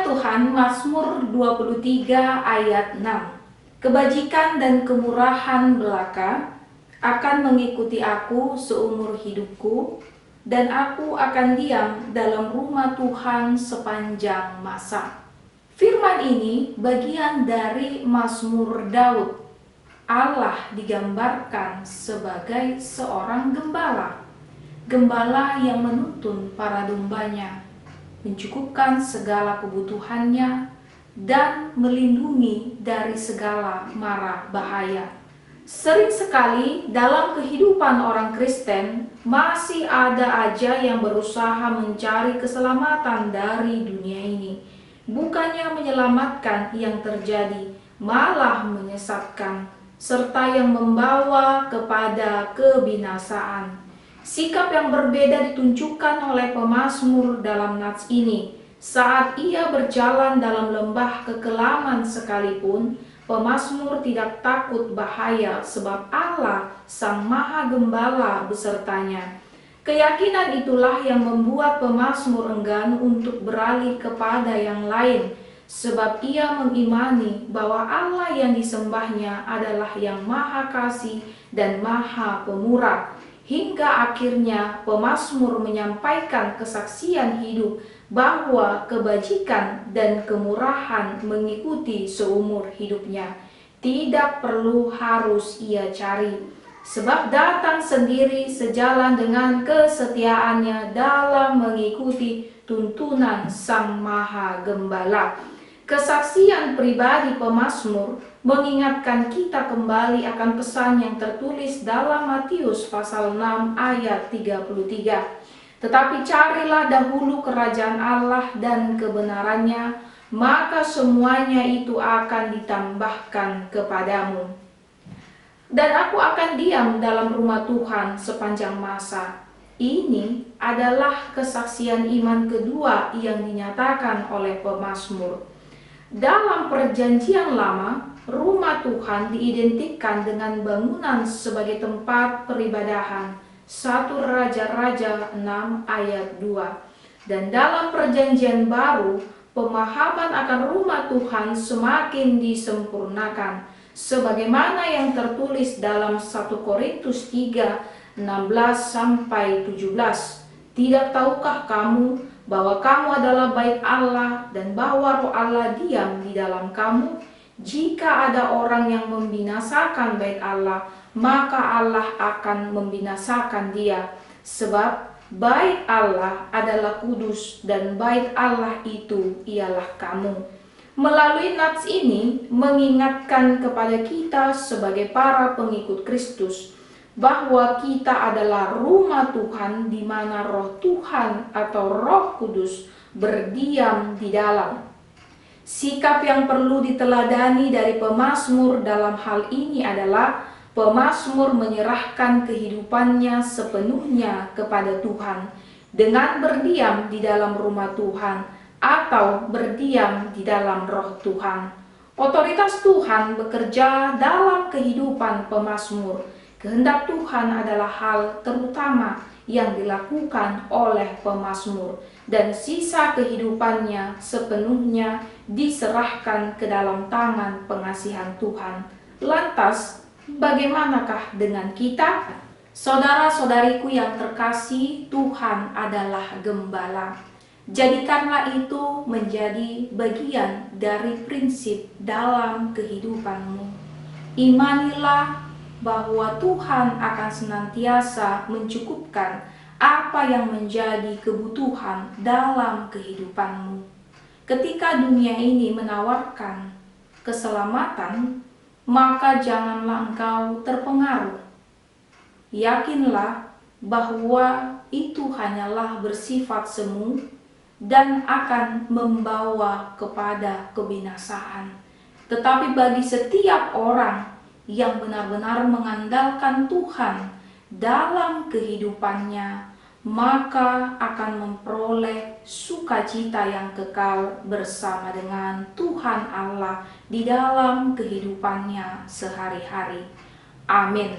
Tuhan, Mazmur 23 ayat 6. Kebajikan dan kemurahan belaka akan mengikuti aku seumur hidupku, dan aku akan diam dalam rumah Tuhan sepanjang masa. Firman ini bagian dari Mazmur Daud. Allah digambarkan sebagai seorang gembala. Gembala yang menuntun para dombanya, mencukupkan segala kebutuhannya, dan melindungi dari segala mara bahaya. Sering sekali dalam kehidupan orang Kristen masih ada aja yang berusaha mencari keselamatan dari dunia ini. Bukannya menyelamatkan yang terjadi, malah menyesatkan, serta yang membawa kepada kebinasaan. Sikap yang berbeda ditunjukkan oleh pemazmur dalam nats ini. Saat ia berjalan dalam lembah kekelaman sekalipun, pemazmur tidak takut bahaya sebab Allah Sang Maha Gembala besertanya. Keyakinan itulah yang membuat pemazmur enggan untuk beralih kepada yang lain, sebab ia mengimani bahwa Allah yang disembahnya adalah yang Maha Kasih dan Maha Pemurah. Hingga akhirnya pemazmur menyampaikan kesaksian hidup bahwa kebajikan dan kemurahan mengikuti seumur hidupnya. Tidak perlu harus ia cari, sebab datang sendiri sejalan dengan kesetiaannya dalam mengikuti tuntunan Sang Maha Gembala. Kesaksian pribadi pemazmur mengingatkan kita kembali akan pesan yang tertulis dalam Matius pasal 6 ayat 33. Tetapi carilah dahulu kerajaan Allah dan kebenarannya, maka semuanya itu akan ditambahkan kepadamu. Dan aku akan diam dalam rumah Tuhan sepanjang masa. Ini adalah kesaksian iman kedua yang dinyatakan oleh pemazmur. Dalam Perjanjian Lama, rumah Tuhan diidentikan dengan bangunan sebagai tempat peribadahan. 1 Raja-Raja 6 ayat 2. Dan dalam Perjanjian Baru, pemahaman akan rumah Tuhan semakin disempurnakan, sebagaimana yang tertulis dalam 1 Korintus 3 16-17. Tidak tahukah kamu bahwa kamu adalah bait Allah dan bahwa Roh Allah diam di dalam kamu? Jika ada orang yang membinasakan bait Allah, maka Allah akan membinasakan dia. Sebab bait Allah adalah kudus dan bait Allah itu ialah kamu. Melalui nats ini mengingatkan kepada kita sebagai para pengikut Kristus bahwa kita adalah rumah Tuhan di mana Roh Tuhan atau Roh Kudus berdiam di dalam. Sikap yang perlu diteladani dari pemazmur dalam hal ini adalah pemazmur menyerahkan kehidupannya sepenuhnya kepada Tuhan dengan berdiam di dalam rumah Tuhan atau berdiam di dalam Roh Tuhan. Otoritas Tuhan bekerja dalam kehidupan pemazmur. Kehendak Tuhan adalah hal terutama yang dilakukan oleh pemazmur, dan sisa kehidupannya sepenuhnya diserahkan ke dalam tangan pengasihan Tuhan. Lantas, bagaimanakah dengan kita? Saudara-saudariku yang terkasih, Tuhan adalah gembala. Jadikanlah itu menjadi bagian dari prinsip dalam kehidupanmu. Imanilah bahwa Tuhan akan senantiasa mencukupkan apa yang menjadi kebutuhan dalam kehidupanmu. Ketika dunia ini menawarkan keselamatan, maka janganlah engkau terpengaruh. Yakinlah bahwa itu hanyalah bersifat semu dan akan membawa kepada kebinasaan. Tetapi bagi setiap orang yang benar-benar mengandalkan Tuhan dalam kehidupannya, maka akan memperoleh sukacita yang kekal bersama dengan Tuhan Allah di dalam kehidupannya sehari-hari. Amin.